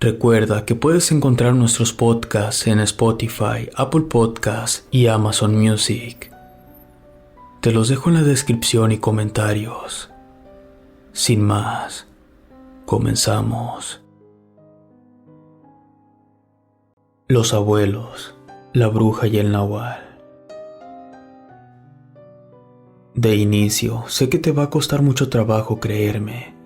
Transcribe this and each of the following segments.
Recuerda que puedes encontrar nuestros podcasts en Spotify, Apple Podcasts y Amazon Music. Te los dejo en la descripción y comentarios. Sin más, comenzamos. Los abuelos, la bruja y el nahual. De inicio, sé que te va a costar mucho trabajo creerme.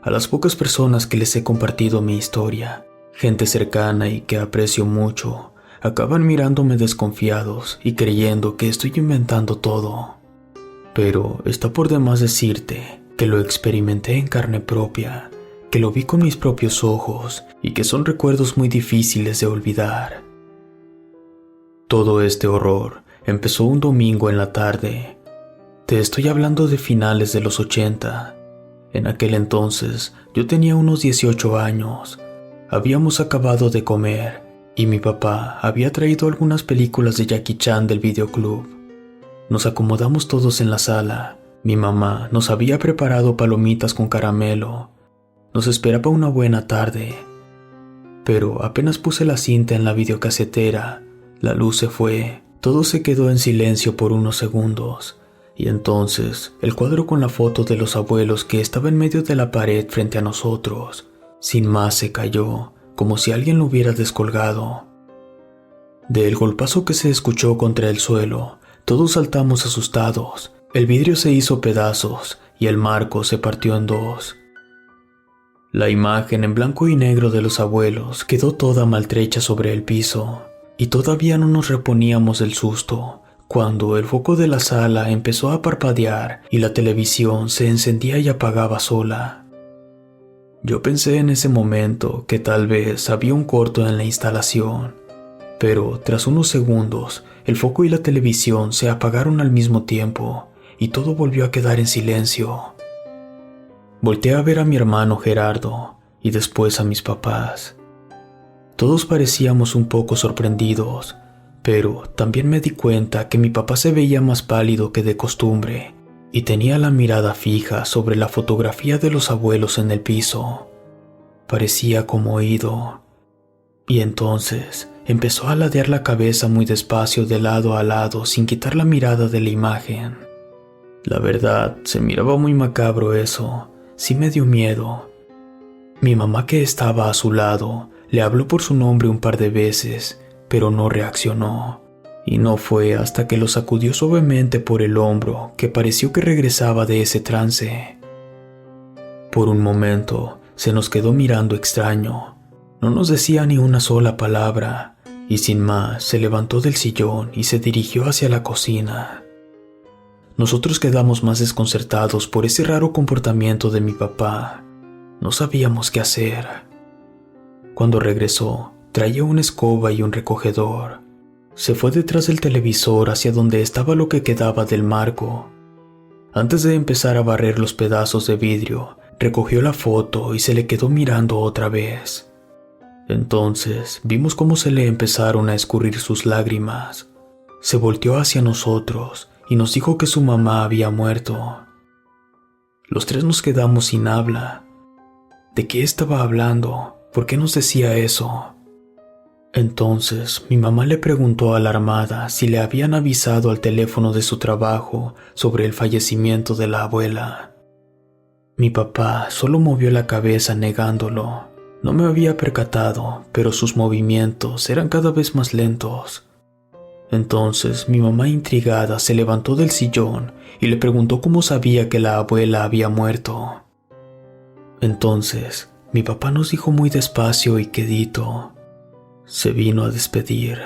A las pocas personas que les he compartido mi historia, gente cercana y que aprecio mucho, acaban mirándome desconfiados y creyendo que estoy inventando todo. Pero está por demás decirte que lo experimenté en carne propia, que lo vi con mis propios ojos y que son recuerdos muy difíciles de olvidar. Todo este horror empezó un domingo en la tarde. Te estoy hablando de finales de los 80. En aquel entonces yo tenía unos 18 años. Habíamos acabado de comer y mi papá había traído algunas películas de Jackie Chan del videoclub. Nos acomodamos todos en la sala. Mi mamá nos había preparado palomitas con caramelo. Nos esperaba una buena tarde. Pero apenas puse la cinta en la videocasetera, la luz se fue. Todo se quedó en silencio por unos segundos. Y entonces, el cuadro con la foto de los abuelos que estaba en medio de la pared frente a nosotros, sin más se cayó, como si alguien lo hubiera descolgado. Del golpazo que se escuchó contra el suelo, todos saltamos asustados. El vidrio se hizo pedazos y el marco se partió en dos. La imagen en blanco y negro de los abuelos quedó toda maltrecha sobre el piso, y todavía no nos reponíamos del susto cuando el foco de la sala empezó a parpadear y la televisión se encendía y apagaba sola. Yo pensé en ese momento que tal vez había un corto en la instalación, pero tras unos segundos el foco y la televisión se apagaron al mismo tiempo y todo volvió a quedar en silencio. Volteé a ver a mi hermano Gerardo y después a mis papás. Todos parecíamos un poco sorprendidos, pero también me di cuenta que mi papá se veía más pálido que de costumbre y tenía la mirada fija sobre la fotografía de los abuelos en el piso. Parecía conmovido. Y entonces empezó a ladear la cabeza muy despacio de lado a lado sin quitar la mirada de la imagen. La verdad, se miraba muy macabro eso. Sí me dio miedo. Mi mamá, que estaba a su lado, le habló por su nombre un par de veces, pero no reaccionó, y no fue hasta que lo sacudió suavemente por el hombro que pareció que regresaba de ese trance. Por un momento se nos quedó mirando extraño. No nos decía ni una sola palabra, y sin más se levantó del sillón y se dirigió hacia la cocina. Nosotros quedamos más desconcertados por ese raro comportamiento de mi papá. No sabíamos qué hacer. Cuando regresó, traía una escoba y un recogedor. Se fue detrás del televisor hacia donde estaba lo que quedaba del marco. Antes de empezar a barrer los pedazos de vidrio, recogió la foto y se le quedó mirando otra vez. Entonces vimos cómo se le empezaron a escurrir sus lágrimas. Se volteó hacia nosotros y nos dijo que su mamá había muerto. Los tres nos quedamos sin habla. ¿De qué estaba hablando? ¿Por qué nos decía eso? Entonces mi mamá le preguntó alarmada si le habían avisado al teléfono de su trabajo sobre el fallecimiento de la abuela. Mi papá solo movió la cabeza negándolo. No me había percatado, pero sus movimientos eran cada vez más lentos. Entonces mi mamá, intrigada, se levantó del sillón y le preguntó cómo sabía que la abuela había muerto. Entonces mi papá nos dijo muy despacio y quedito: se vino a despedir.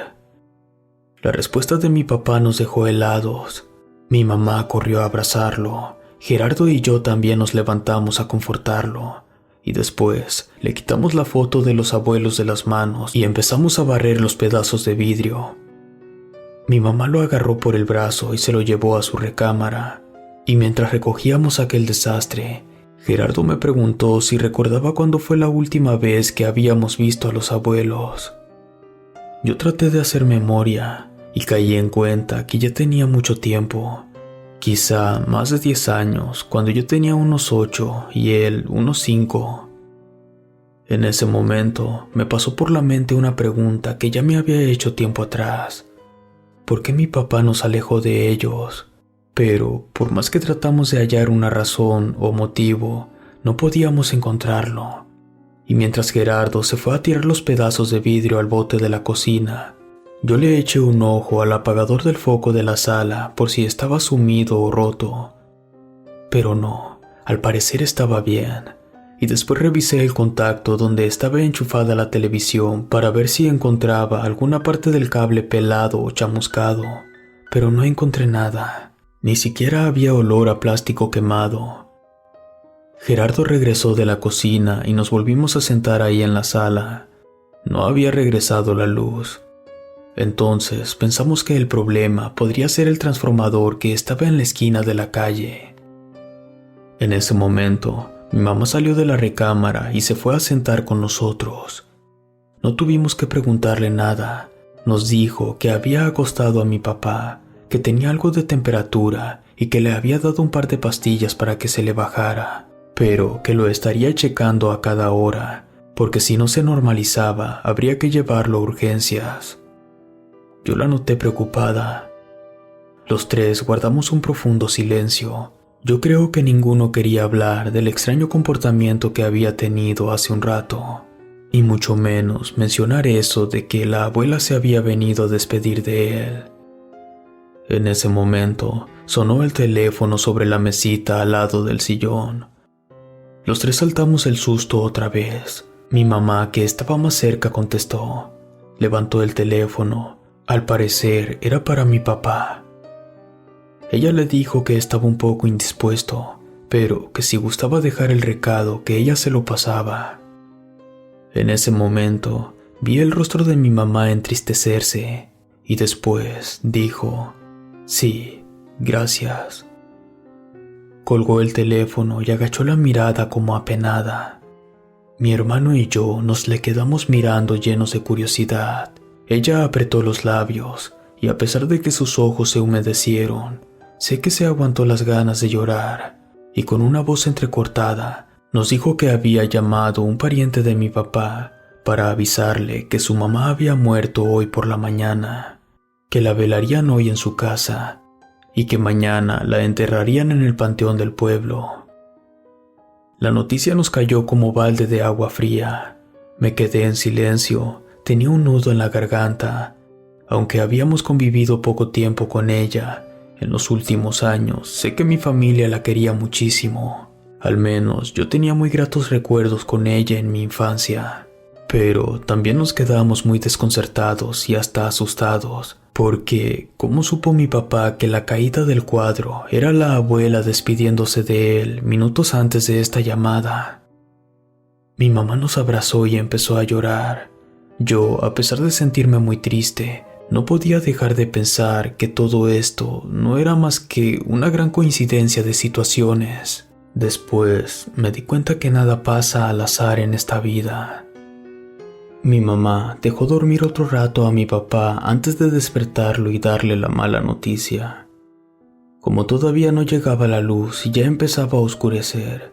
La respuesta de mi papá nos dejó helados. Mi mamá corrió a abrazarlo. Gerardo y yo también nos levantamos a confortarlo. Y después le quitamos la foto de los abuelos de las manos y empezamos a barrer los pedazos de vidrio. Mi mamá lo agarró por el brazo y se lo llevó a su recámara. Y mientras recogíamos aquel desastre, Gerardo me preguntó si recordaba cuándo fue la última vez que habíamos visto a los abuelos. Yo traté de hacer memoria y caí en cuenta que ya tenía mucho tiempo, quizá más de 10 años, cuando yo tenía unos 8 y él unos 5. En ese momento me pasó por la mente una pregunta que ya me había hecho tiempo atrás. ¿Por qué mi papá nos alejó de ellos? Pero, por más que tratamos de hallar una razón o motivo, no podíamos encontrarlo. Y mientras Gerardo se fue a tirar los pedazos de vidrio al bote de la cocina, yo le eché un ojo al apagador del foco de la sala por si estaba sumido o roto. Pero no, al parecer estaba bien. Y después revisé el contacto donde estaba enchufada la televisión para ver si encontraba alguna parte del cable pelado o chamuscado, pero no encontré nada. Ni siquiera había olor a plástico quemado. Gerardo regresó de la cocina y nos volvimos a sentar ahí en la sala. No había regresado la luz. Entonces pensamos que el problema podría ser el transformador que estaba en la esquina de la calle. En ese momento, mi mamá salió de la recámara y se fue a sentar con nosotros. No tuvimos que preguntarle nada. Nos dijo que había acostado a mi papá, que tenía algo de temperatura y que le había dado un par de pastillas para que se le bajara, pero que lo estaría checando a cada hora, porque si no se normalizaba, habría que llevarlo a urgencias. Yo la noté preocupada. Los tres guardamos un profundo silencio. Yo creo que ninguno quería hablar del extraño comportamiento que había tenido hace un rato, y mucho menos mencionar eso de que la abuela se había venido a despedir de él. En ese momento, sonó el teléfono sobre la mesita al lado del sillón. Los tres saltamos el susto otra vez. Mi mamá, que estaba más cerca, contestó. Levantó el teléfono. Al parecer, era para mi papá. Ella le dijo que estaba un poco indispuesto, pero que si gustaba dejar el recado, que ella se lo pasaba. En ese momento, vi el rostro de mi mamá entristecerse, y después dijo, «Sí, gracias». Colgó el teléfono y agachó la mirada como apenada. Mi hermano y yo nos le quedamos mirando llenos de curiosidad. Ella apretó los labios, y a pesar de que sus ojos se humedecieron, sé que se aguantó las ganas de llorar, y con una voz entrecortada nos dijo que había llamado un pariente de mi papá para avisarle que su mamá había muerto hoy por la mañana, que la velarían hoy en su casa y que mañana la enterrarían en el panteón del pueblo. La noticia nos cayó como balde de agua fría. Me quedé en silencio, tenía un nudo en la garganta. Aunque habíamos convivido poco tiempo con ella, en los últimos años sé que mi familia la quería muchísimo. Al menos yo tenía muy gratos recuerdos con ella en mi infancia. Pero también nos quedamos muy desconcertados y hasta asustados, porque ¿cómo supo mi papá que la caída del cuadro era la abuela despidiéndose de él minutos antes de esta llamada? Mi mamá nos abrazó y empezó a llorar. Yo, a pesar de sentirme muy triste, no podía dejar de pensar que todo esto no era más que una gran coincidencia de situaciones. Después me di cuenta que nada pasa al azar en esta vida. Mi mamá dejó dormir otro rato a mi papá antes de despertarlo y darle la mala noticia. Como todavía no llegaba la luz y ya empezaba a oscurecer,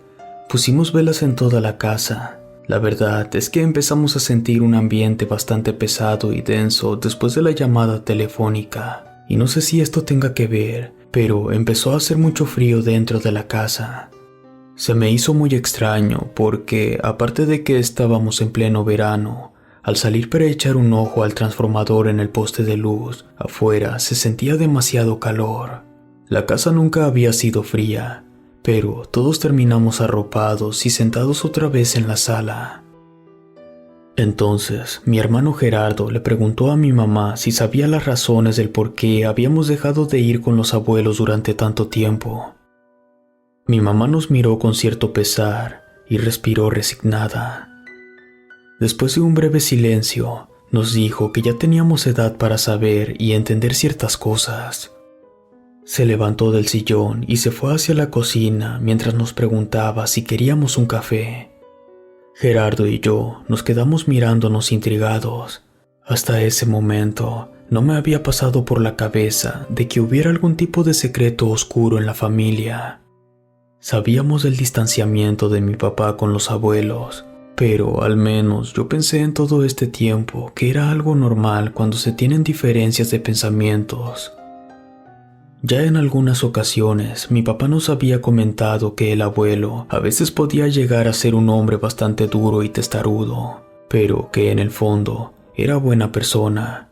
pusimos velas en toda la casa. La verdad es que empezamos a sentir un ambiente bastante pesado y denso después de la llamada telefónica, y no sé si esto tenga que ver, pero empezó a hacer mucho frío dentro de la casa. Se me hizo muy extraño porque, aparte de que estábamos en pleno verano, al salir para echar un ojo al transformador en el poste de luz, afuera se sentía demasiado calor. La casa nunca había sido fría, pero todos terminamos arropados y sentados otra vez en la sala. Entonces, mi hermano Gerardo le preguntó a mi mamá si sabía las razones del por qué habíamos dejado de ir con los abuelos durante tanto tiempo. Mi mamá nos miró con cierto pesar y respiró resignada. Después de un breve silencio, nos dijo que ya teníamos edad para saber y entender ciertas cosas. Se levantó del sillón y se fue hacia la cocina mientras nos preguntaba si queríamos un café. Gerardo y yo nos quedamos mirándonos intrigados. Hasta ese momento no me había pasado por la cabeza de que hubiera algún tipo de secreto oscuro en la familia. Sabíamos del distanciamiento de mi papá con los abuelos, Pero al menos yo pensé en todo este tiempo que era algo normal cuando se tienen diferencias de pensamientos. Ya en algunas ocasiones mi papá nos había comentado que el abuelo a veces podía llegar a ser un hombre bastante duro y testarudo, pero que en el fondo era buena persona.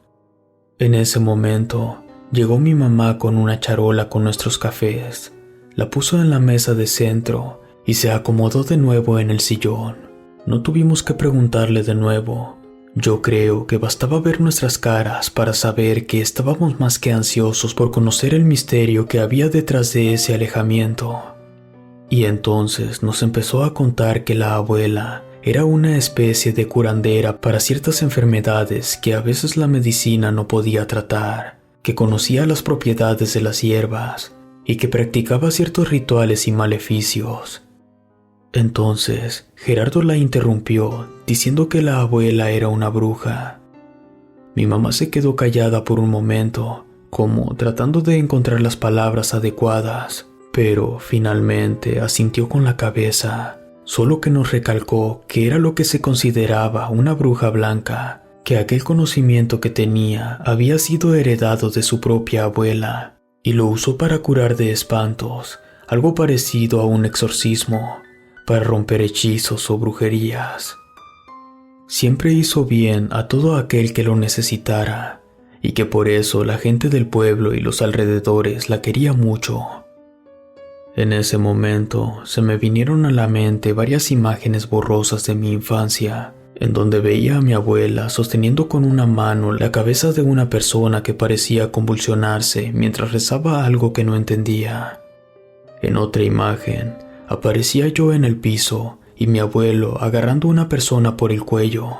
En ese momento llegó mi mamá con una charola con nuestros cafés, la puso en la mesa de centro y se acomodó de nuevo en el sillón. No tuvimos que preguntarle de nuevo. Yo creo que bastaba ver nuestras caras para saber que estábamos más que ansiosos por conocer el misterio que había detrás de ese alejamiento. Y entonces nos empezó a contar que la abuela era una especie de curandera para ciertas enfermedades que a veces la medicina no podía tratar, que conocía las propiedades de las hierbas y que practicaba ciertos rituales y maleficios. Entonces, Gerardo la interrumpió, diciendo que la abuela era una bruja. Mi mamá se quedó callada por un momento, como tratando de encontrar las palabras adecuadas, pero finalmente asintió con la cabeza, solo que nos recalcó que era lo que se consideraba una bruja blanca, que aquel conocimiento que tenía había sido heredado de su propia abuela, y lo usó para curar de espantos, algo parecido a un exorcismo, para romper hechizos o brujerías. Siempre hizo bien a todo aquel que lo necesitara, y que por eso la gente del pueblo y los alrededores la quería mucho. En ese momento se me vinieron a la mente varias imágenes borrosas de mi infancia, en donde veía a mi abuela sosteniendo con una mano la cabeza de una persona que parecía convulsionarse mientras rezaba algo que no entendía. En otra imagen, aparecía yo en el piso y mi abuelo agarrando a una persona por el cuello.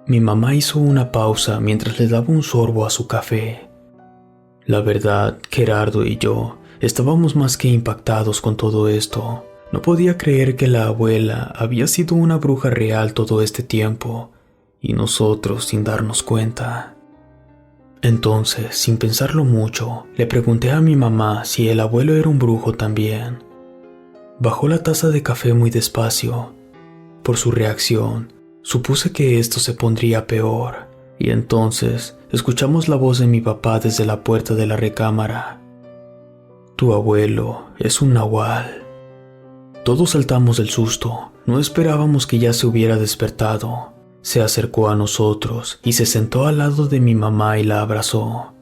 Mi mamá hizo una pausa mientras le daba un sorbo a su café. La verdad, Gerardo y yo estábamos más que impactados con todo esto. No podía creer que la abuela había sido una bruja real todo este tiempo, y nosotros sin darnos cuenta. Entonces, sin pensarlo mucho, le pregunté a mi mamá si el abuelo era un brujo también. Bajó la taza de café muy despacio. Por su reacción, supuse que esto se pondría peor, y entonces escuchamos la voz de mi papá desde la puerta de la recámara. Tu abuelo es un nahual. Todos saltamos del susto, no esperábamos que ya se hubiera despertado. Se acercó a nosotros y se sentó al lado de mi mamá y la abrazó.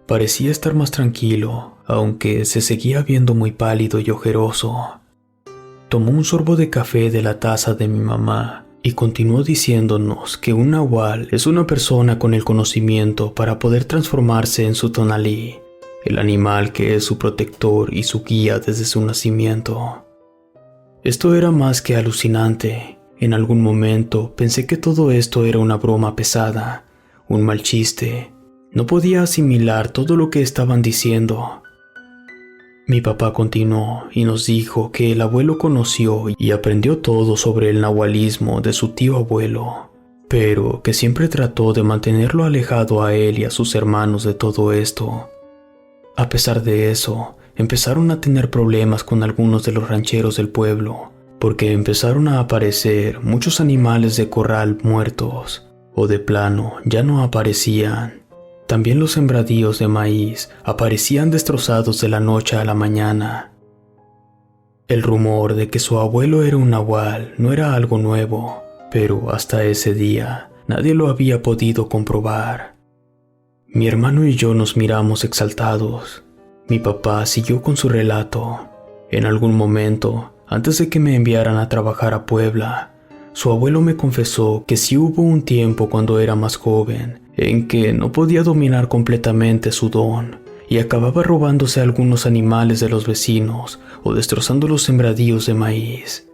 Parecía estar más tranquilo, aunque se seguía viendo muy pálido y ojeroso. Tomó un sorbo de café de la taza de mi mamá y continuó diciéndonos que un nahual es una persona con el conocimiento para poder transformarse en su tonalí, el animal que es su protector y su guía desde su nacimiento. Esto era más que alucinante. En algún momento pensé que todo esto era una broma pesada, un mal chiste. No podía asimilar todo lo que estaban diciendo. Mi papá continuó y nos dijo que el abuelo conoció y aprendió todo sobre el nahualismo de su tío abuelo, pero que siempre trató de mantenerlo alejado a él y a sus hermanos de todo esto. A pesar de eso, empezaron a tener problemas con algunos de los rancheros del pueblo, porque empezaron a aparecer muchos animales de corral muertos, o de plano ya no aparecían. También los sembradíos de maíz aparecían destrozados de la noche a la mañana. El rumor de que su abuelo era un nahual no era algo nuevo, pero hasta ese día nadie lo había podido comprobar. Mi hermano y yo nos miramos exaltados. Mi papá siguió con su relato. En algún momento, antes de que me enviaran a trabajar a Puebla, su abuelo me confesó que sí hubo un tiempo cuando era más joven en que no podía dominar completamente su don y acababa robándose algunos animales de los vecinos o destrozando los sembradíos de maíz,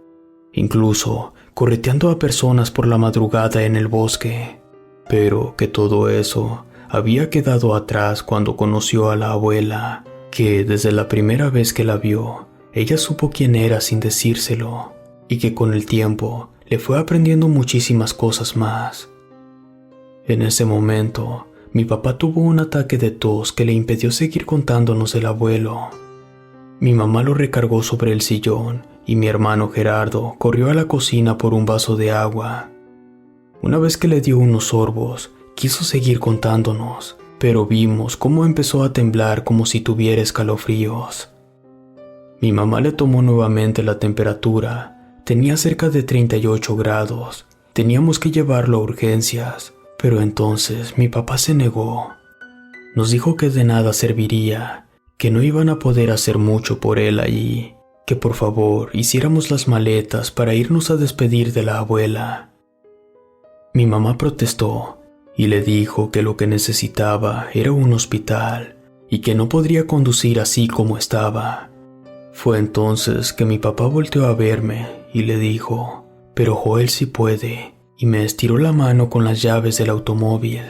incluso correteando a personas por la madrugada en el bosque, pero que todo eso había quedado atrás cuando conoció a la abuela, que desde la primera vez que la vio, ella supo quién era sin decírselo, y que con el tiempo le fue aprendiendo muchísimas cosas más. En ese momento, mi papá tuvo un ataque de tos que le impidió seguir contándonos del abuelo. Mi mamá lo recargó sobre el sillón y mi hermano Gerardo corrió a la cocina por un vaso de agua. Una vez que le dio unos sorbos, quiso seguir contándonos, pero vimos cómo empezó a temblar como si tuviera escalofríos. Mi mamá le tomó nuevamente la temperatura. Tenía cerca de 38 grados. Teníamos que llevarlo a urgencias, pero entonces mi papá se negó. Nos dijo que de nada serviría, que no iban a poder hacer mucho por él allí, que por favor hiciéramos las maletas para irnos a despedir de la abuela. Mi mamá protestó y le dijo que lo que necesitaba era un hospital y que no podría conducir así como estaba. Fue entonces que mi papá volteó a verme y le dijo: «Pero Joel sí puede», y me estiró la mano con las llaves del automóvil.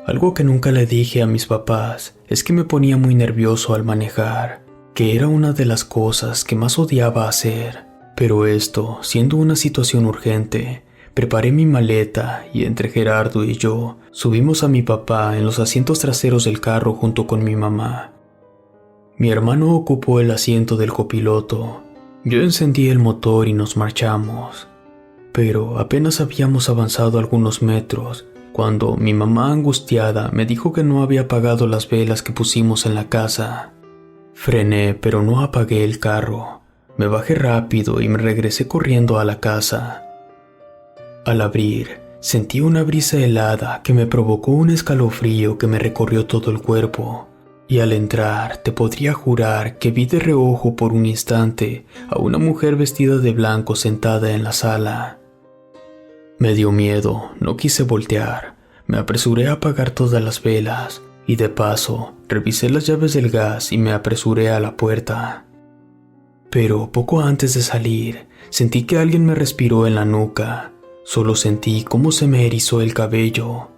Algo que nunca le dije a mis papás es que me ponía muy nervioso al manejar, que era una de las cosas que más odiaba hacer. Pero esto, siendo una situación urgente, preparé mi maleta y entre Gerardo y yo subimos a mi papá en los asientos traseros del carro junto con mi mamá. Mi hermano ocupó el asiento del copiloto. Yo encendí el motor y nos marchamos. Pero apenas habíamos avanzado algunos metros cuando mi mamá, angustiada, me dijo que no había apagado las velas que pusimos en la casa. Frené, pero no apagué el carro. Me bajé rápido y me regresé corriendo a la casa. Al abrir, sentí una brisa helada que me provocó un escalofrío que me recorrió todo el cuerpo. Y al entrar, te podría jurar que vi de reojo por un instante a una mujer vestida de blanco sentada en la sala. Me dio miedo, no quise voltear. Me apresuré a apagar todas las velas y de paso revisé las llaves del gas y me apresuré a la puerta. Pero poco antes de salir, sentí que alguien me respiró en la nuca. Solo sentí cómo se me erizó el cabello.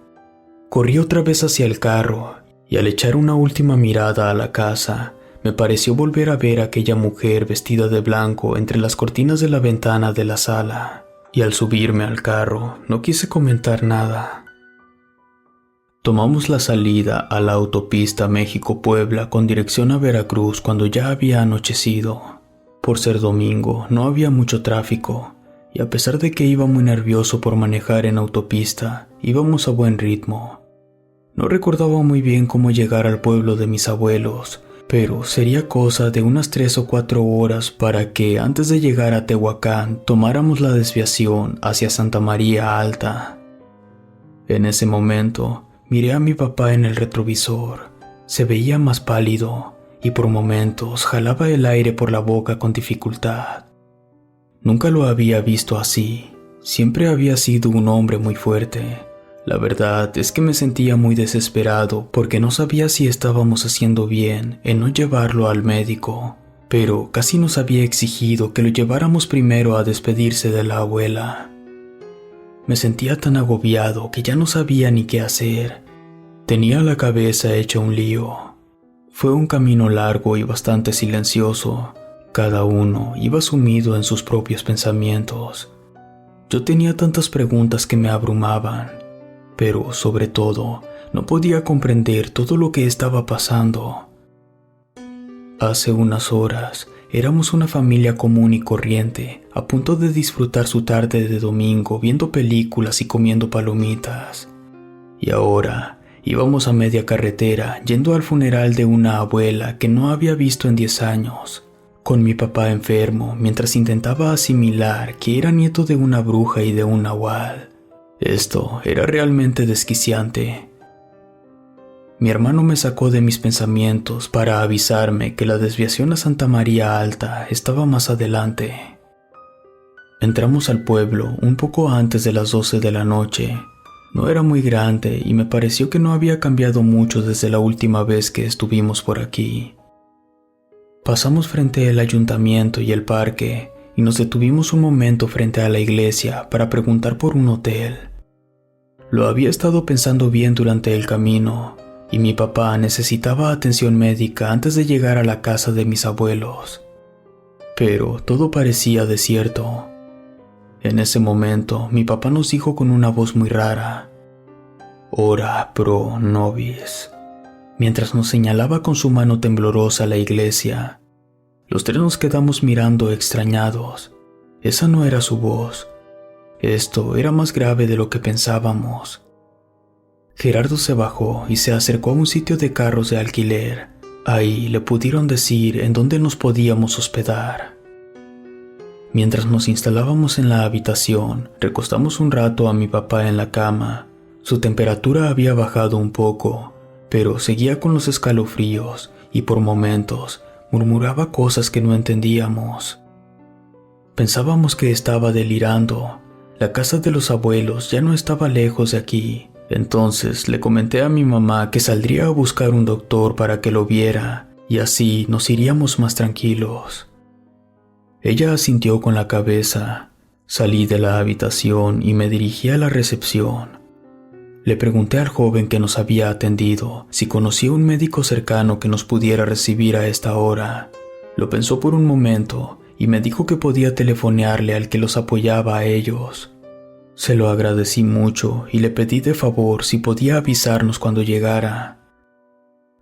Corrí otra vez hacia el carro y al echar una última mirada a la casa, me pareció volver a ver a aquella mujer vestida de blanco entre las cortinas de la ventana de la sala. Y al subirme al carro, no quise comentar nada. Tomamos la salida a la autopista México-Puebla con dirección a Veracruz cuando ya había anochecido. Por ser domingo, no había mucho tráfico, y a pesar de que iba muy nervioso por manejar en autopista, íbamos a buen ritmo. No recordaba muy bien cómo llegar al pueblo de mis abuelos, pero sería cosa de unas 3 o 4 horas para que antes de llegar a Tehuacán tomáramos la desviación hacia Santa María Alta. En ese momento miré a mi papá en el retrovisor. Se veía más pálido y por momentos jalaba el aire por la boca con dificultad. Nunca lo había visto así. Siempre había sido un hombre muy fuerte. La verdad es que me sentía muy desesperado porque no sabía si estábamos haciendo bien en no llevarlo al médico, pero casi nos había exigido que lo lleváramos primero a despedirse de la abuela. Me sentía tan agobiado que ya no sabía ni qué hacer. Tenía la cabeza hecha un lío. Fue un camino largo y bastante silencioso. Cada uno iba sumido en sus propios pensamientos. Yo tenía tantas preguntas que me abrumaban. Pero, sobre todo, no podía comprender todo lo que estaba pasando. Hace unas horas, éramos una familia común y corriente, a punto de disfrutar su tarde de domingo viendo películas y comiendo palomitas. Y ahora, íbamos a media carretera yendo al funeral de una abuela que no había visto en 10 años, con mi papá enfermo mientras intentaba asimilar que era nieto de una bruja y de un nahual. Esto era realmente desquiciante. Mi hermano me sacó de mis pensamientos para avisarme que la desviación a Santa María Alta estaba más adelante. Entramos al pueblo un poco antes de las 12 de la noche. No era muy grande y me pareció que no había cambiado mucho desde la última vez que estuvimos por aquí. Pasamos frente al ayuntamiento y el parque y nos detuvimos un momento frente a la iglesia para preguntar por un hotel. Lo había estado pensando bien durante el camino y mi papá necesitaba atención médica antes de llegar a la casa de mis abuelos. Pero todo parecía desierto. En ese momento mi papá nos dijo con una voz muy rara: «Ora pro nobis», mientras nos señalaba con su mano temblorosa la iglesia. Los tres nos quedamos mirando extrañados. Esa no era su voz. Esto era más grave de lo que pensábamos. Gerardo se bajó y se acercó a un sitio de carros de alquiler. Ahí le pudieron decir en dónde nos podíamos hospedar. Mientras nos instalábamos en la habitación, recostamos un rato a mi papá en la cama. Su temperatura había bajado un poco, pero seguía con los escalofríos y por momentos murmuraba cosas que no entendíamos. Pensábamos que estaba delirando. La casa de los abuelos ya no estaba lejos de aquí. Entonces le comenté a mi mamá que saldría a buscar un doctor para que lo viera y así nos iríamos más tranquilos. Ella asintió con la cabeza. Salí de la habitación y me dirigí a la recepción. Le pregunté al joven que nos había atendido si conocía un médico cercano que nos pudiera recibir a esta hora. Lo pensó por un momento y me dijo que podía telefonearle al que los apoyaba a ellos. Se lo agradecí mucho y le pedí de favor si podía avisarnos cuando llegara.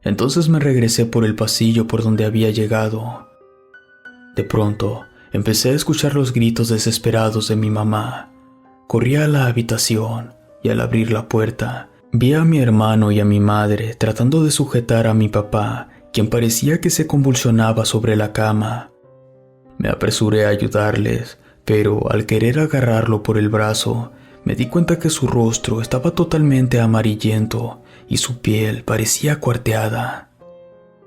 Entonces me regresé por el pasillo por donde había llegado. De pronto, empecé a escuchar los gritos desesperados de mi mamá. Corrí a la habitación y al abrir la puerta, vi a mi hermano y a mi madre tratando de sujetar a mi papá, quien parecía que se convulsionaba sobre la cama. Me apresuré a ayudarles, pero al querer agarrarlo por el brazo, me di cuenta que su rostro estaba totalmente amarillento y su piel parecía cuarteada.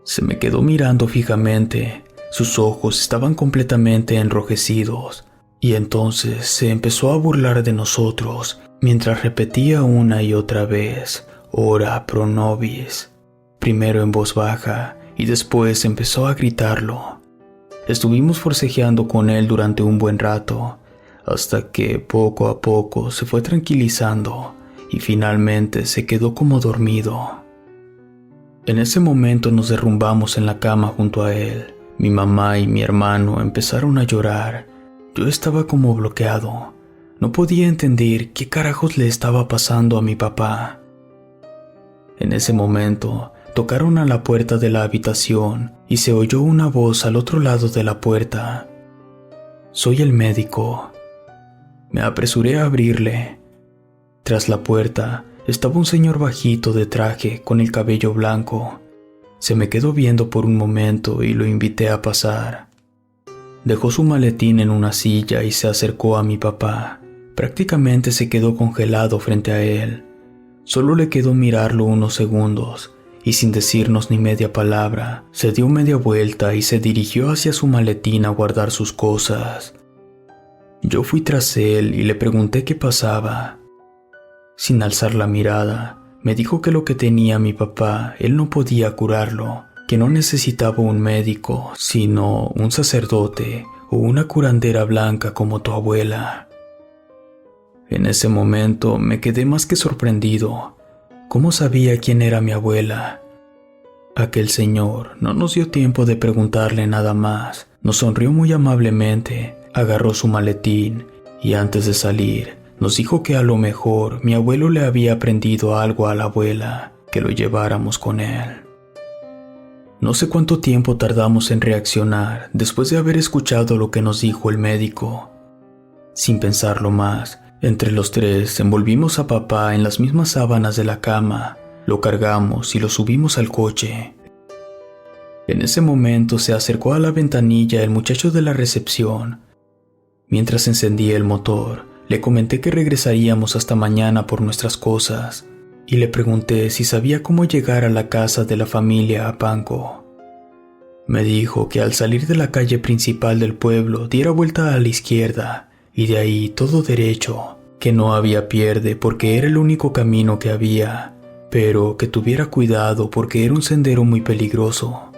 Se me quedó mirando fijamente, sus ojos estaban completamente enrojecidos, y entonces se empezó a burlar de nosotros, mientras repetía una y otra vez, ora pro nobis, primero en voz baja y después empezó a gritarlo. Estuvimos forcejeando con él durante un buen rato, hasta que poco a poco se fue tranquilizando y finalmente se quedó como dormido. En ese momento nos derrumbamos en la cama junto a él. Mi mamá y mi hermano empezaron a llorar. Yo estaba como bloqueado. No podía entender qué carajos le estaba pasando a mi papá. En ese momento, tocaron a la puerta de la habitación y se oyó una voz al otro lado de la puerta. «Soy el médico». Me apresuré a abrirle. Tras la puerta estaba un señor bajito de traje con el cabello blanco. Se me quedó viendo por un momento y lo invité a pasar. Dejó su maletín en una silla y se acercó a mi papá. Prácticamente se quedó congelado frente a él. Solo le quedó mirarlo unos segundos y sin decirnos ni media palabra, se dio media vuelta y se dirigió hacia su maletín a guardar sus cosas. Yo fui tras él y le pregunté qué pasaba. Sin alzar la mirada, me dijo que lo que tenía mi papá, él no podía curarlo, que no necesitaba un médico, sino un sacerdote o una curandera blanca como tu abuela. En ese momento me quedé más que sorprendido. ¿Cómo sabía quién era mi abuela? Aquel señor no nos dio tiempo de preguntarle nada más. Nos sonrió muy amablemente, agarró su maletín y antes de salir nos dijo que a lo mejor mi abuelo le había aprendido algo a la abuela, que lo lleváramos con él. No sé cuánto tiempo tardamos en reaccionar después de haber escuchado lo que nos dijo el médico. Sin pensarlo más, entre los tres envolvimos a papá en las mismas sábanas de la cama, lo cargamos y lo subimos al coche. En ese momento se acercó a la ventanilla el muchacho de la recepción. Mientras encendía el motor, le comenté que regresaríamos hasta mañana por nuestras cosas y le pregunté si sabía cómo llegar a la casa de la familia Apanco. Me dijo que al salir de la calle principal del pueblo diera vuelta a la izquierda y de ahí todo derecho, que no había pierde porque era el único camino que había, pero que tuviera cuidado porque era un sendero muy peligroso.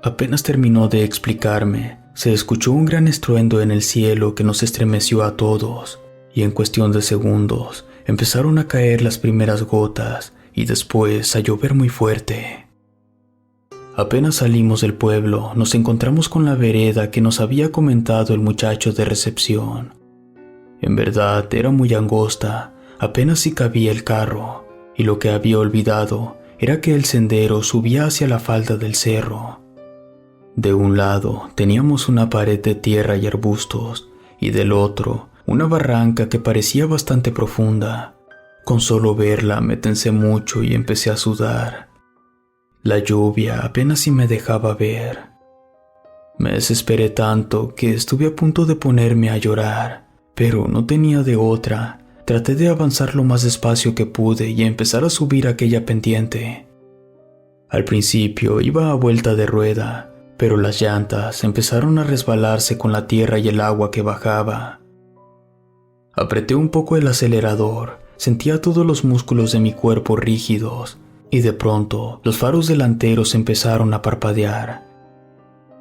Apenas terminó de explicarme, se escuchó un gran estruendo en el cielo que nos estremeció a todos, y en cuestión de segundos empezaron a caer las primeras gotas y después a llover muy fuerte. Apenas salimos del pueblo, nos encontramos con la vereda que nos había comentado el muchacho de recepción. En verdad era muy angosta, apenas si cabía el carro, y lo que había olvidado era que el sendero subía hacia la falda del cerro. De un lado teníamos una pared de tierra y arbustos, y del otro una barranca que parecía bastante profunda. Con solo verla me tensé mucho y empecé a sudar. La lluvia apenas si me dejaba ver. Me desesperé tanto que estuve a punto de ponerme a llorar, pero no tenía de otra. Traté de avanzar lo más despacio que pude y empezar a subir aquella pendiente. Al principio iba a vuelta de rueda, pero las llantas empezaron a resbalarse con la tierra y el agua que bajaba. Apreté un poco el acelerador, sentía todos los músculos de mi cuerpo rígidos y de pronto los faros delanteros empezaron a parpadear.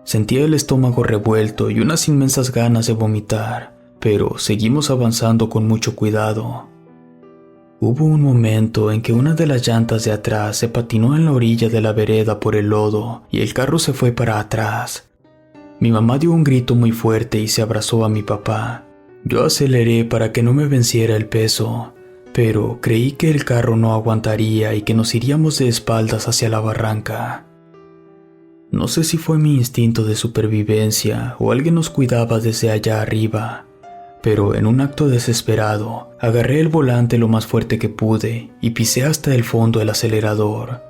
Sentía el estómago revuelto y unas inmensas ganas de vomitar, pero seguimos avanzando con mucho cuidado. Hubo un momento en que una de las llantas de atrás se patinó en la orilla de la vereda por el lodo y el carro se fue para atrás. Mi mamá dio un grito muy fuerte y se abrazó a mi papá. Yo aceleré para que no me venciera el peso, pero creí que el carro no aguantaría y que nos iríamos de espaldas hacia la barranca. No sé si fue mi instinto de supervivencia o alguien nos cuidaba desde allá arriba, pero en un acto desesperado, agarré el volante lo más fuerte que pude y pisé hasta el fondo el acelerador.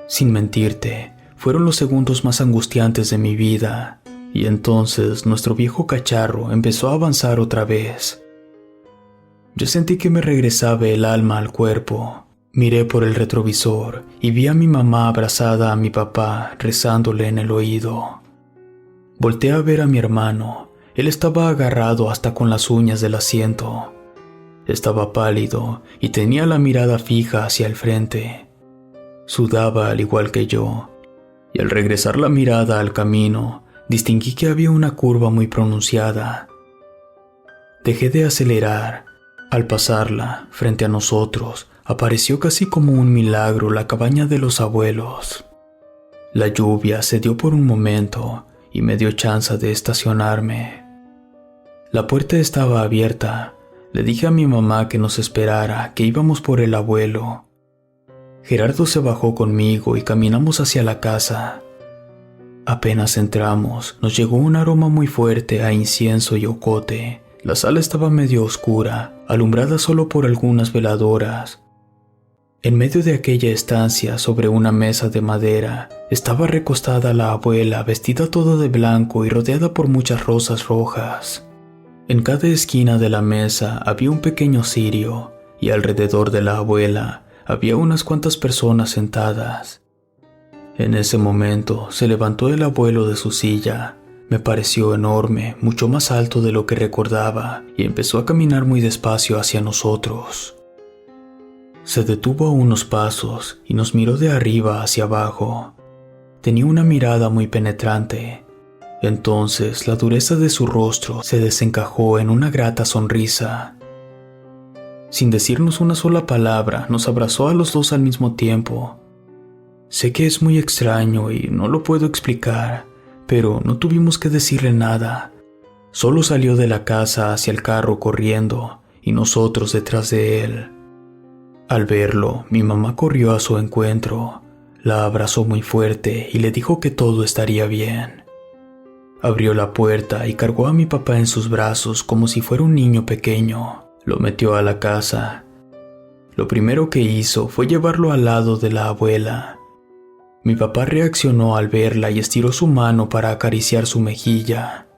Sin mentirte, fueron los segundos más angustiantes de mi vida, y entonces nuestro viejo cacharro empezó a avanzar otra vez. Yo sentí que me regresaba el alma al cuerpo. Miré por el retrovisor y vi a mi mamá abrazada a mi papá, rezándole en el oído. Volteé a ver a mi hermano. Él estaba agarrado hasta con las uñas del asiento. Estaba pálido y tenía la mirada fija hacia el frente. Sudaba al igual que yo, y al regresar la mirada al camino, distinguí que había una curva muy pronunciada. Dejé de acelerar. Al pasarla, frente a nosotros, apareció casi como un milagro la cabaña de los abuelos. La lluvia cedió por un momento y me dio chance de estacionarme. La puerta estaba abierta. Le dije a mi mamá que nos esperara, que íbamos por el abuelo. Gerardo se bajó conmigo y caminamos hacia la casa. Apenas entramos, nos llegó un aroma muy fuerte a incienso y ocote. La sala estaba medio oscura, alumbrada solo por algunas veladoras. En medio de aquella estancia, sobre una mesa de madera, estaba recostada la abuela, vestida toda de blanco y rodeada por muchas rosas rojas. En cada esquina de la mesa había un pequeño cirio, y alrededor de la abuela había unas cuantas personas sentadas. En ese momento se levantó el abuelo de su silla. Me pareció enorme, mucho más alto de lo que recordaba, y empezó a caminar muy despacio hacia nosotros. Se detuvo a unos pasos y nos miró de arriba hacia abajo. Tenía una mirada muy penetrante. Entonces la dureza de su rostro se desencajó en una grata sonrisa. Sin decirnos una sola palabra, nos abrazó a los dos al mismo tiempo. Sé que es muy extraño y no lo puedo explicar, pero no tuvimos que decirle nada. Solo salió de la casa hacia el carro corriendo y nosotros detrás de él. Al verlo, mi mamá corrió a su encuentro, la abrazó muy fuerte y le dijo que todo estaría bien. Abrió la puerta y cargó a mi papá en sus brazos como si fuera un niño pequeño. Lo metió a la casa. Lo primero que hizo fue llevarlo al lado de la abuela. Mi papá reaccionó al verla y estiró su mano para acariciar su mejilla.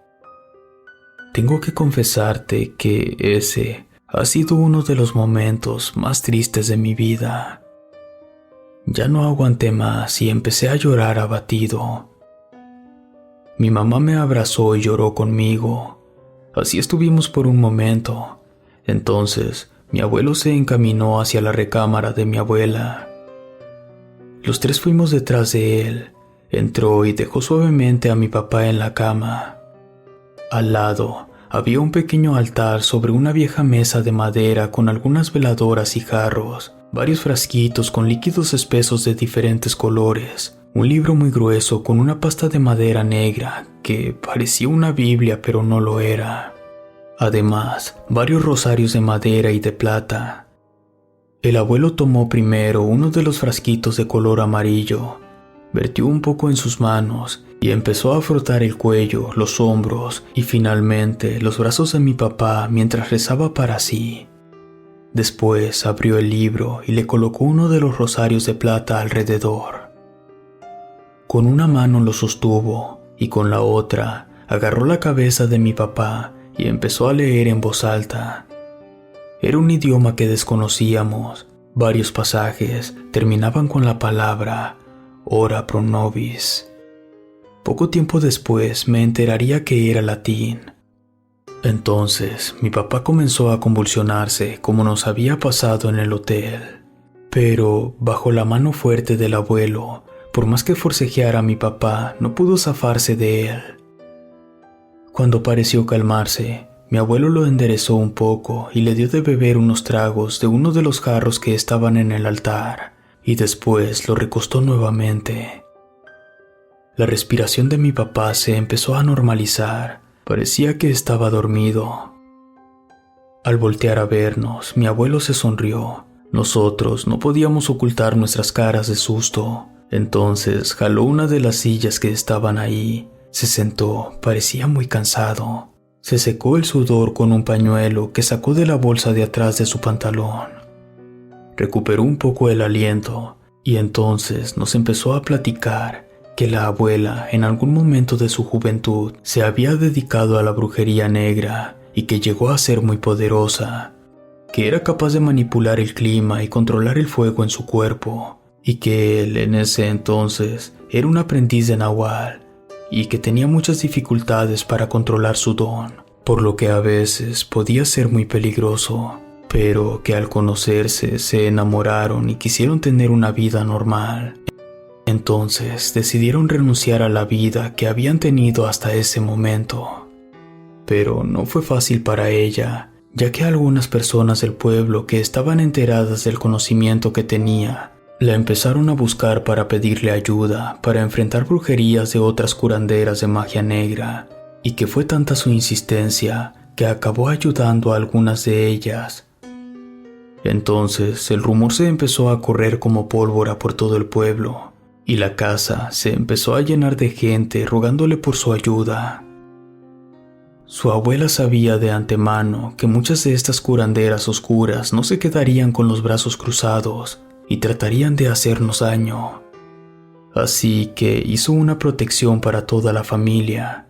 Tengo que confesarte que ese ha sido uno de los momentos más tristes de mi vida. Ya no aguanté más y empecé a llorar abatido. Mi mamá me abrazó y lloró conmigo. Así estuvimos por un momento. Entonces, mi abuelo se encaminó hacia la recámara de mi abuela. Los tres fuimos detrás de él. Entró y dejó suavemente a mi papá en la cama. Al lado había un pequeño altar sobre una vieja mesa de madera con algunas veladoras y jarros, varios frasquitos con líquidos espesos de diferentes colores, un libro muy grueso con una pasta de madera negra que parecía una Biblia pero no lo era. Además, varios rosarios de madera y de plata. El abuelo tomó primero uno de los frasquitos de color amarillo, vertió un poco en sus manos y empezó a frotar el cuello, los hombros y finalmente los brazos de mi papá mientras rezaba para sí. Después abrió el libro y le colocó uno de los rosarios de plata alrededor. Con una mano lo sostuvo y con la otra agarró la cabeza de mi papá y empezó a leer en voz alta. Era un idioma que desconocíamos. Varios pasajes terminaban con la palabra ora pro nobis. Poco tiempo después me enteraría que era latín. Entonces mi papá comenzó a convulsionarse como nos había pasado en el hotel. Pero bajo la mano fuerte del abuelo, por más que forcejeara a mi papá, no pudo zafarse de él. Cuando pareció calmarse, mi abuelo lo enderezó un poco y le dio de beber unos tragos de uno de los jarros que estaban en el altar, y después lo recostó nuevamente. La respiración de mi papá se empezó a normalizar, parecía que estaba dormido. Al voltear a vernos, mi abuelo se sonrió. Nosotros no podíamos ocultar nuestras caras de susto. Entonces jaló una de las sillas que estaban ahí, se sentó, parecía muy cansado. Se secó el sudor con un pañuelo que sacó de la bolsa de atrás de su pantalón. Recuperó un poco el aliento y entonces nos empezó a platicar que la abuela en algún momento de su juventud se había dedicado a la brujería negra y que llegó a ser muy poderosa, que era capaz de manipular el clima y controlar el fuego en su cuerpo, y que él en ese entonces era un aprendiz de Nahual y que tenía muchas dificultades para controlar su don, por lo que a veces podía ser muy peligroso, pero que al conocerse se enamoraron y quisieron tener una vida normal. Entonces decidieron renunciar a la vida que habían tenido hasta ese momento. Pero no fue fácil para ella, ya que algunas personas del pueblo que estaban enteradas del conocimiento que tenía, la empezaron a buscar para pedirle ayuda para enfrentar brujerías de otras curanderas de magia negra, y que fue tanta su insistencia que acabó ayudando a algunas de ellas. Entonces el rumor se empezó a correr como pólvora por todo el pueblo, y la casa se empezó a llenar de gente rogándole por su ayuda. Su abuela sabía de antemano que muchas de estas curanderas oscuras no se quedarían con los brazos cruzados y tratarían de hacernos daño. Así que hizo una protección para toda la familia,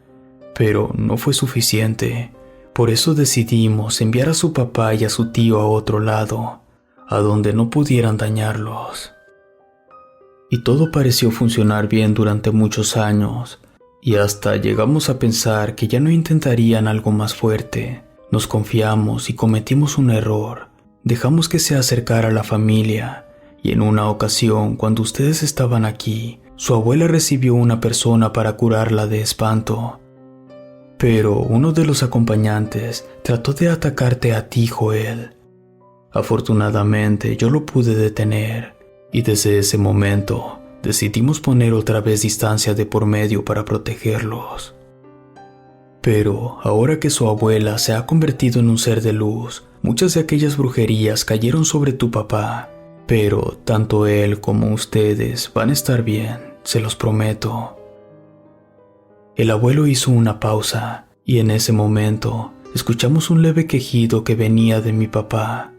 pero no fue suficiente. Por eso decidimos enviar a su papá y a su tío a otro lado, a donde no pudieran dañarlos. Y todo pareció funcionar bien durante muchos años, y hasta llegamos a pensar que ya no intentarían algo más fuerte. Nos confiamos y cometimos un error. Dejamos que se acercara a la familia, y en una ocasión, cuando ustedes estaban aquí, su abuela recibió una persona para curarla de espanto. Pero uno de los acompañantes trató de atacarte a ti, Joel. Afortunadamente, yo lo pude detener. Y desde ese momento decidimos poner otra vez distancia de por medio para protegerlos. Pero ahora que su abuela se ha convertido en un ser de luz, muchas de aquellas brujerías cayeron sobre tu papá. Pero tanto él como ustedes van a estar bien, se los prometo. El abuelo hizo una pausa y en ese momento escuchamos un leve quejido que venía de mi papá.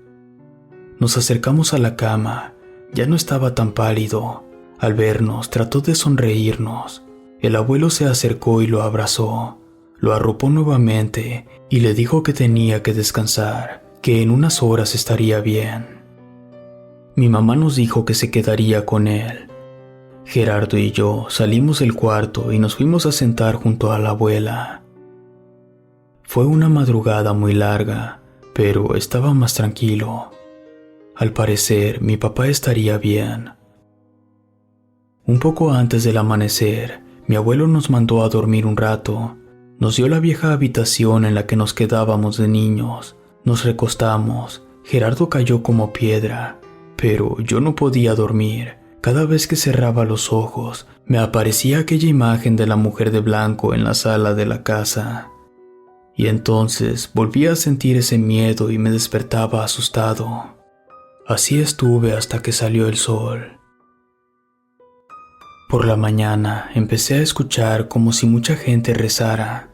Nos acercamos a la cama. Ya no estaba tan pálido. Al vernos, trató de sonreírnos. El abuelo se acercó y lo abrazó. Lo arropó nuevamente y le dijo que tenía que descansar, que en unas horas estaría bien. Mi mamá nos dijo que se quedaría con él. Gerardo y yo salimos del cuarto y nos fuimos a sentar junto a la abuela. Fue una madrugada muy larga, pero estaba más tranquilo. Al parecer, mi papá estaría bien. Un poco antes del amanecer, mi abuelo nos mandó a dormir un rato. Nos dio la vieja habitación en la que nos quedábamos de niños. Nos recostamos. Gerardo cayó como piedra, pero yo no podía dormir. Cada vez que cerraba los ojos, me aparecía aquella imagen de la mujer de blanco en la sala de la casa. Y entonces volvía a sentir ese miedo y me despertaba asustado. Así estuve hasta que salió el sol. Por la mañana empecé a escuchar como si mucha gente rezara.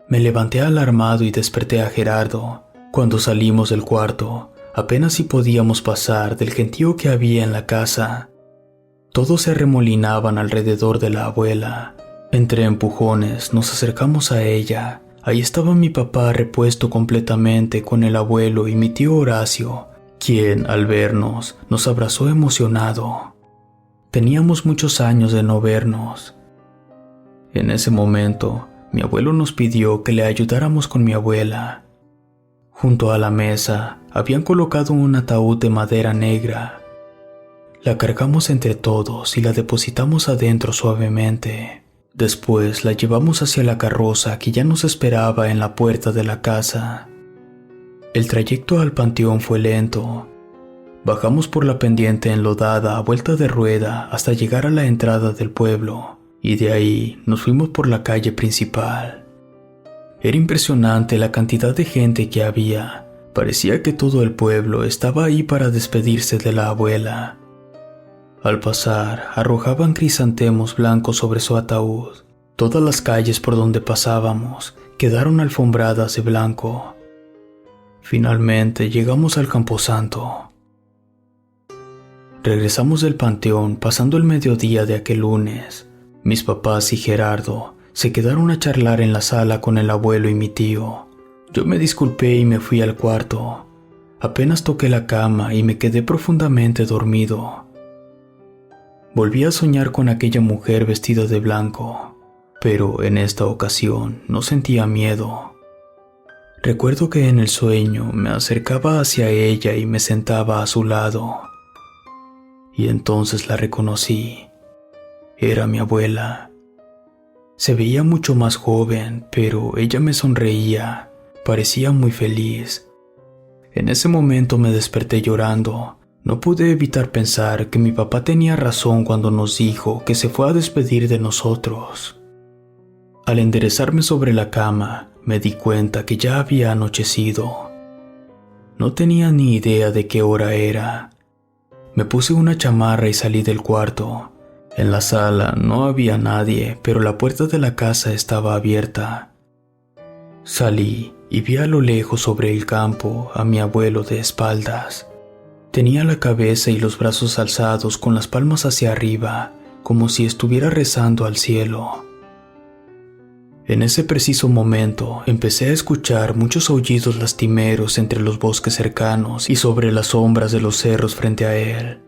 Me levanté alarmado y desperté a Gerardo. Cuando salimos del cuarto, apenas si podíamos pasar del gentío que había en la casa. Todos se arremolinaban alrededor de la abuela. Entre empujones nos acercamos a ella. Ahí estaba mi papá repuesto completamente con el abuelo y mi tío Horacio, quien, al vernos, nos abrazó emocionado. Teníamos muchos años de no vernos. En ese momento, mi abuelo nos pidió que le ayudáramos con mi abuela. Junto a la mesa, habían colocado un ataúd de madera negra. La cargamos entre todos y la depositamos adentro suavemente. Después la llevamos hacia la carroza que ya nos esperaba en la puerta de la casa. El trayecto al panteón fue lento. Bajamos por la pendiente enlodada a vuelta de rueda hasta llegar a la entrada del pueblo, y de ahí nos fuimos por la calle principal. Era impresionante la cantidad de gente que había. Parecía que todo el pueblo estaba ahí para despedirse de la abuela. Al pasar, arrojaban crisantemos blancos sobre su ataúd. Todas las calles por donde pasábamos quedaron alfombradas de blanco. Finalmente llegamos al camposanto. Regresamos del panteón pasando el mediodía de aquel lunes. Mis papás y Gerardo se quedaron a charlar en la sala con el abuelo y mi tío. Yo me disculpé y me fui al cuarto. Apenas toqué la cama y me quedé profundamente dormido. Volví a soñar con aquella mujer vestida de blanco, pero en esta ocasión no sentía miedo. Recuerdo que en el sueño me acercaba hacia ella y me sentaba a su lado. Y entonces la reconocí. Era mi abuela. Se veía mucho más joven, pero ella me sonreía. Parecía muy feliz. En ese momento me desperté llorando. No pude evitar pensar que mi papá tenía razón cuando nos dijo que se fue a despedir de nosotros. Al enderezarme sobre la cama, me di cuenta que ya había anochecido. No tenía ni idea de qué hora era. Me puse una chamarra y salí del cuarto. En la sala no había nadie, pero la puerta de la casa estaba abierta. Salí y vi a lo lejos sobre el campo a mi abuelo de espaldas. Tenía la cabeza y los brazos alzados con las palmas hacia arriba, como si estuviera rezando al cielo. En ese preciso momento empecé a escuchar muchos aullidos lastimeros entre los bosques cercanos y sobre las sombras de los cerros frente a él.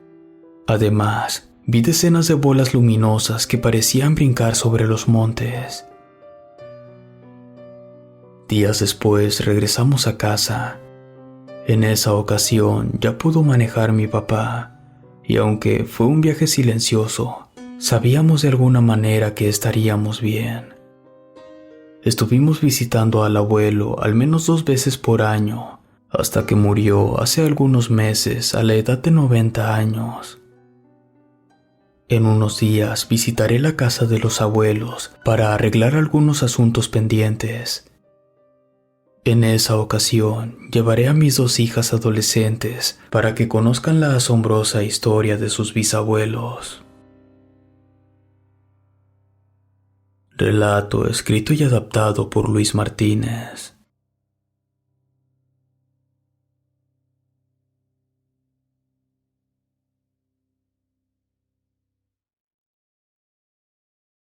Además, vi decenas de bolas luminosas que parecían brincar sobre los montes. Días después regresamos a casa. En esa ocasión ya pudo manejar mi papá, y aunque fue un viaje silencioso, sabíamos de alguna manera que estaríamos bien. Estuvimos visitando al abuelo al menos 2 veces por año, hasta que murió hace algunos meses a la edad de 90 años. En unos días visitaré la casa de los abuelos para arreglar algunos asuntos pendientes. En esa ocasión, llevaré a mis 2 hijas adolescentes para que conozcan la asombrosa historia de sus bisabuelos. Relato escrito y adaptado por Luis Martínez.